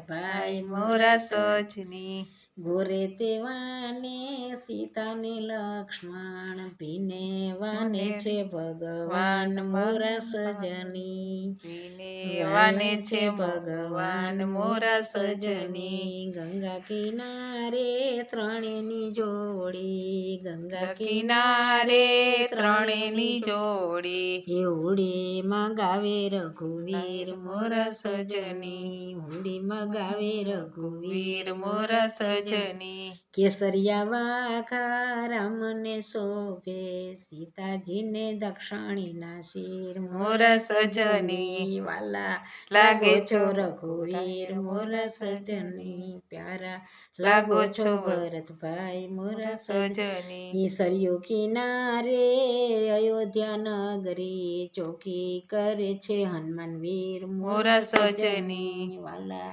ભાઈ મોરા સજની ગોરે તેવાને સીતાને લક્ષ્મણ ભીને વાને છે ભગવાન મોરા સજની વિને વાને વાને છે છે ભગવાન મોરા સજની ગંગા કિનારે ત્રણેની જોડી ગંગા કિનારે ત્રણેની જોડી એ હોડીમાં ગાવે રઘુવીર મોરા સજની સજની હોડીમાં ગાવે રઘુવીર વીર મોરા સજની કેસરિયા વાઘા રામને શોભે સીતાજીને દક્ષિણીના શિર મોરા સજની વાલા લાગે છો રઘુવીર મોરા સજની પ્યારા લાગો લાગો છો છો ભરતભાઈ મોરા સજની ઈ સરયુ કિનારે અયોધ્યા નગરી ચોકી કરે છે હનુમાન વીર મોરા સજની વાલા